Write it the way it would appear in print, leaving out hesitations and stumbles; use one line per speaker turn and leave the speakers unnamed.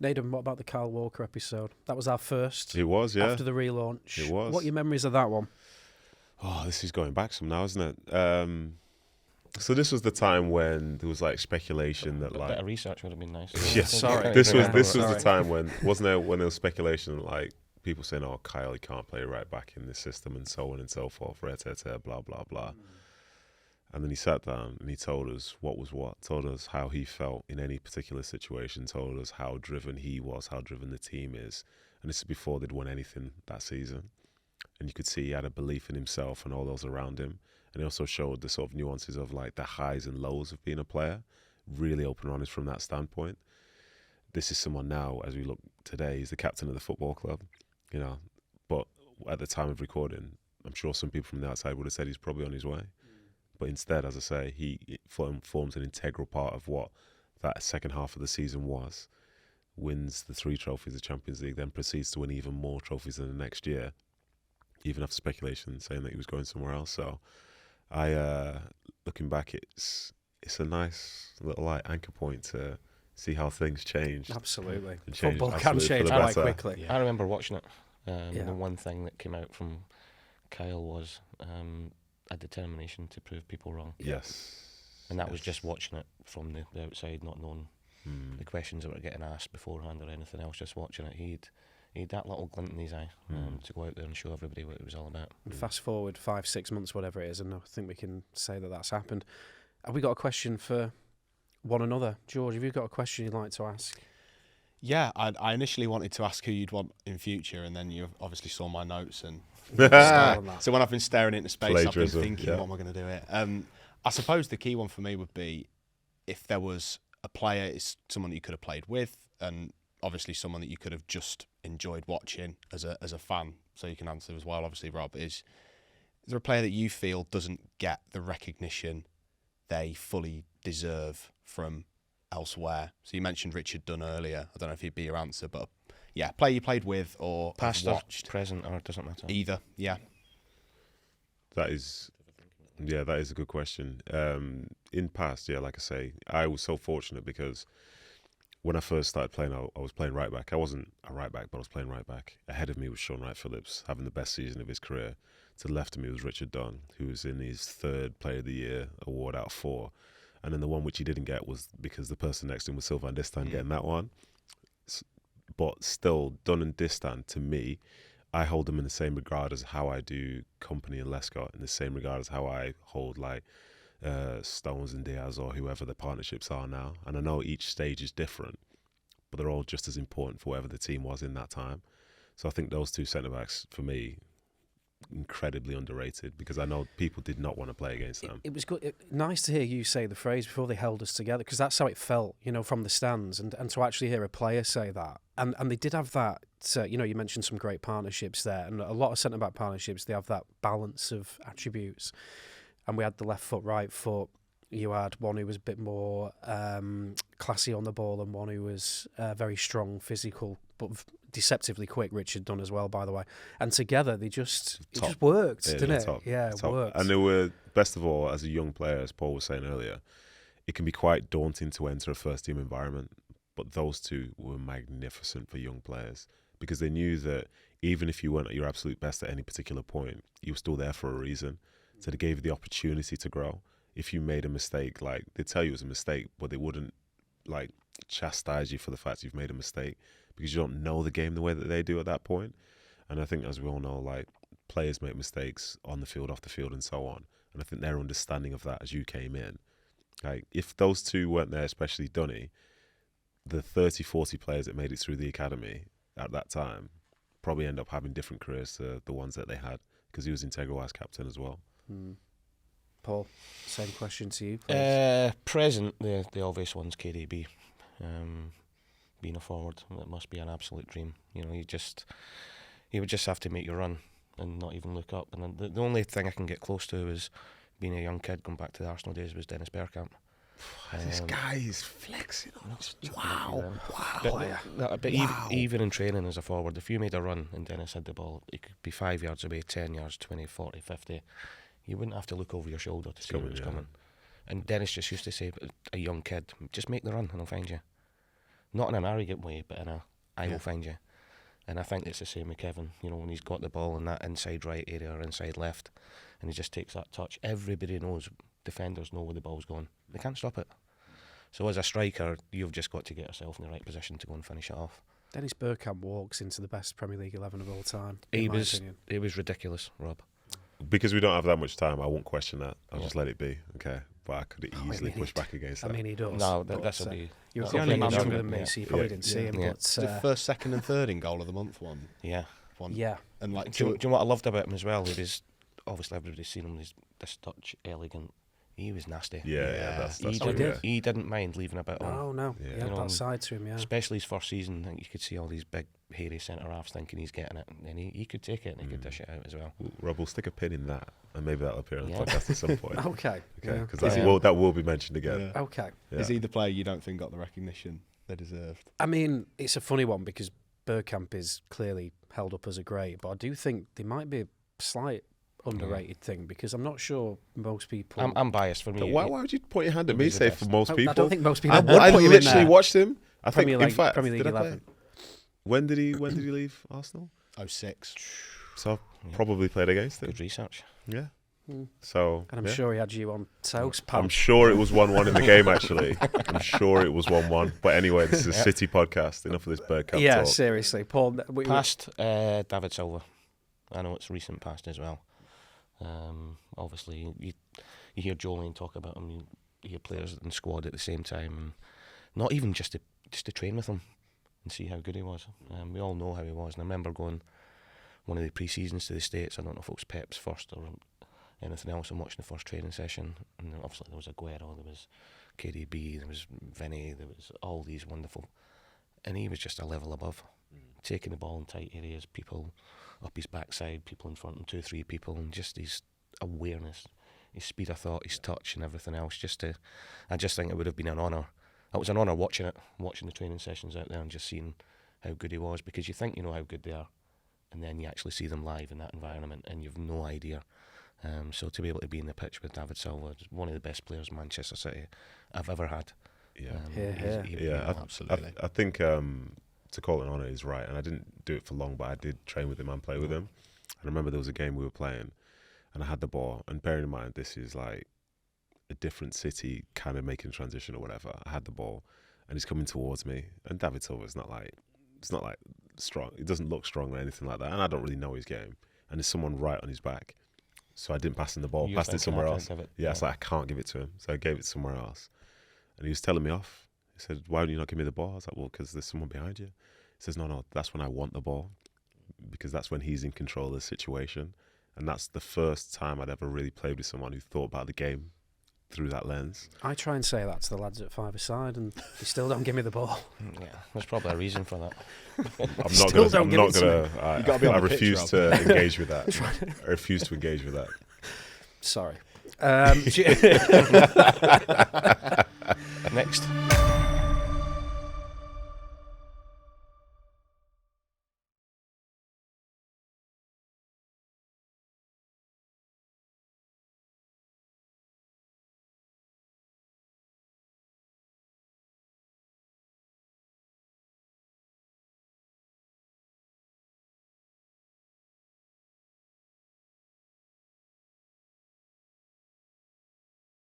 Nedum, what about the Kyle Walker episode? That was our first.
It was, yeah.
After the relaunch.
It was.
What are your memories of that one?
Oh, this is going back some now, isn't it? So this was the time when there was like speculation that like
a bit of research would have been nice.
Yeah,
sorry.
This was the time when when there was speculation that, like, people saying, "Oh, Kyle, he can't play right back in this system," and so on and so forth. Blah blah blah. And then he sat down and he told us what was what. Told us how he felt in any particular situation. Told us how driven he was, how driven the team is. And this is before they'd won anything that season. And you could see he had a belief in himself and all those around him. And he also showed the sort of nuances of like the highs and lows of being a player. Really open and honest from that standpoint. This is someone now, as we look today, he's the captain of the football club, you know. But at the time of recording, I'm sure some people from the outside would have said he's probably on his way. But instead, as I say, he forms an integral part of what that second half of the season was. Wins the 3 trophies of Champions League, then proceeds to win even more trophies in the next year, even after speculation saying that he was going somewhere else. So looking back, it's a nice little like anchor point to see how things changed.
Absolutely.
Changed
Football can change quite quickly.
Yeah. I remember watching it. The one thing that came out from Kyle was a determination to prove people wrong.
Yes.
And that was just watching it from the outside, not knowing the questions that were getting asked beforehand or anything else, just watching it. He had that little glint in his eye to go out there and show everybody what it was all about.
And fast forward 5-6 months, whatever it is, and I think we can say that that's happened. Have we got a question for one another? George, have you got a question you'd like to ask?
Yeah, I initially wanted to ask who you'd want in future, and then you obviously saw my notes. And so when I've been staring into space, I've been thinking, what am I going to do here? I suppose the key one for me would be if there was a player, it's someone that you could have played with, and obviously someone that you could have just enjoyed watching as a fan. So you can answer as well, obviously, Rob. Is there a player that you feel doesn't get the recognition they fully deserve from elsewhere? So you mentioned Richard Dunn earlier. I don't know if he'd be your answer, but yeah, player you played with or
past
watched,
or present, or it doesn't matter.
Either, yeah.
That is a good question. In past, yeah, like I say, I was so fortunate because when I first started playing, I was playing right back. I wasn't a right back, but I was playing right back. Ahead of me was Sean Wright-Phillips, having the best season of his career. To the left of me was Richard Dunn, who was in his 3rd Player of the Year award out of 4. And then the one which he didn't get was because the person next to him was Silva and Distan getting that one. But still, Dunn and Distan, to me, I hold them in the same regard as how I do Company and Lescott, in the same regard as how I hold like Stones and Diaz or whoever the partnerships are now. And I know each stage is different, but they're all just as important for whatever the team was in that time. So I think those 2 centre-backs, for me, incredibly underrated because I know people did not want to play against them.
It was good. Nice to hear you say the phrase before they held us together, because that's how it felt, you know, from the stands, and to actually hear a player say that. And they did have that, you know, you mentioned some great partnerships there, and a lot of centre-back partnerships, they have that balance of attributes. And we had the left foot, right foot. You had one who was a bit more classy on the ball and one who was very strong, physical, but deceptively quick. Richard Dunn as well, by the way. And together, it just worked, didn't it? Yeah, it worked.
And they were, best of all, as a young player, as Paul was saying earlier, it can be quite daunting to enter a first-team environment. But those 2 were magnificent for young players because they knew that even if you weren't at your absolute best at any particular point, you were still there for a reason. So they gave you the opportunity to grow. If you made a mistake, like, they'd tell you it was a mistake, but they wouldn't like chastise you for the fact you've made a mistake because you don't know the game the way that they do at that point. And I think, as we all know, like, players make mistakes on the field, off the field, and so on. And I think their understanding of that as you came in, like, if those 2 weren't there, especially Dunny, the 30, 40 players that made it through the academy at that time probably end up having different careers to the ones that they had because he was integral as captain as well.
Paul, same question to you, please.
Present, the obvious one's KDB. Being a forward, it must be an absolute dream. You know, you would just have to make your run and not even look up. And the only thing I can get close to is being a young kid, going back to the Arsenal days, was Dennis Bergkamp.
This guy is flexing on us.
Wow. But even in training as a forward, if you made a run and Dennis had the ball, it could be 5 yards away, 10 yards, 20, 40, 50. You wouldn't have to look over your shoulder to see what was coming. And Dennis just used to say, a young kid, just make the run and I'll find you. not in an arrogant way, but in a I will find you. And I think it's the same with Kevin. You know, when he's got the ball in that inside right area or inside left, and he just takes that touch, everybody knows, defenders know where the ball's going. They can't stop it. So as a striker, you've just got to get yourself in the right position to go and finish it off.
Dennis Bergkamp walks into the best Premier League 11 of all time.
It was ridiculous, Rob.
Because we don't have that much time, I won't question that. I'll just let it be. Okay, but I could easily push back against that.
I mean, he does.
No, that's a be.
You're
the only man
younger than me, so you probably didn't see him. But
the first, second, and third in goal of the month one.
Yeah.
Yeah.
And like,
do you know what I loved about him as well? He was, obviously everybody's seen him. He's this touch, elegant. He was nasty.
That's
he didn't mind leaving a bit on.
Oh no, he had that side to him. Yeah.
Especially his first season, I think you could see all these big, hairy centre halves thinking he's getting it, and he could take it and he could dish it out as well.
Rob, we'll stick a pin in that, and maybe that'll appear on the podcast at some point.
Okay.
Because that will be mentioned again.
Yeah. Okay.
Yeah.
Is he the player you don't think got the recognition they deserved?
I mean, it's a funny one because Bergkamp is clearly held up as a great, but I do think there might be a slight underrated thing because I'm not sure most people.
I'm biased for me.
Why would you point your hand at me? Say for most people.
I don't think most people.
I literally watched him. I think
Premier
in fact,
Premier League
did
11.
When did he leave Arsenal?
06.
So probably played against him.
Good research.
Yeah. So
and I'm sure he had you on toast, pal.
I'm sure it was 1-1 in the game. Actually, I'm sure it was 1-1. But anyway, this is a City podcast. Enough of this Bergkamp talk.
Seriously, Paul.
Past David Silva. I know it's recent past as well. Obviously, you hear Jolene talk about him. You hear players in the squad at the same time, and not even just to train with him and see how good he was. We all know how he was, and I remember going one of the pre-seasons to the States. I don't know if it was Pep's first or anything else. I'm watching the first training session, and obviously there was Aguero, there was KDB, there was Vinny, there was all these wonderful, and he was just a level above, taking the ball in tight areas, people up his backside, people in front, and 2-3 people, and just his awareness, his speed of thought, his touch, and everything else. I just think it would have been an honour. It was an honour watching the training sessions out there and just seeing how good he was, because you think you know how good they are, and then you actually see them live in that environment, and you've no idea. So to be able to be in the pitch with David Silva, one of the best players Manchester City I've ever had.
Absolutely.
I think to call it an honour is right, and I didn't do it for long, but I did train with him and play with him. And I remember there was a game we were playing, and I had the ball, and bearing in mind this is like a different city, kind of making a transition or whatever. I had the ball, and he's coming towards me, and David Silva is not like strong. He doesn't look strong or anything like that, and I don't really know his game. And there's someone right on his back, so I didn't pass him the ball, passed it somewhere else. It's like I can't give it to him, so I gave it somewhere else, and he was telling me off. He said, "Why don't you not give me the ball?" I was like, "Well, because there's someone behind you." He says, "No, that's when I want the ball, because that's when he's in control of the situation." And that's the first time I'd ever really played with someone who thought about the game through that lens.
I try and say that to the lads at five-a-side, and they still don't give me the ball.
Yeah, there's probably a reason for that.
I'm not gonna. I refuse to engage with that. I refuse to engage with that.
Sorry.
Next.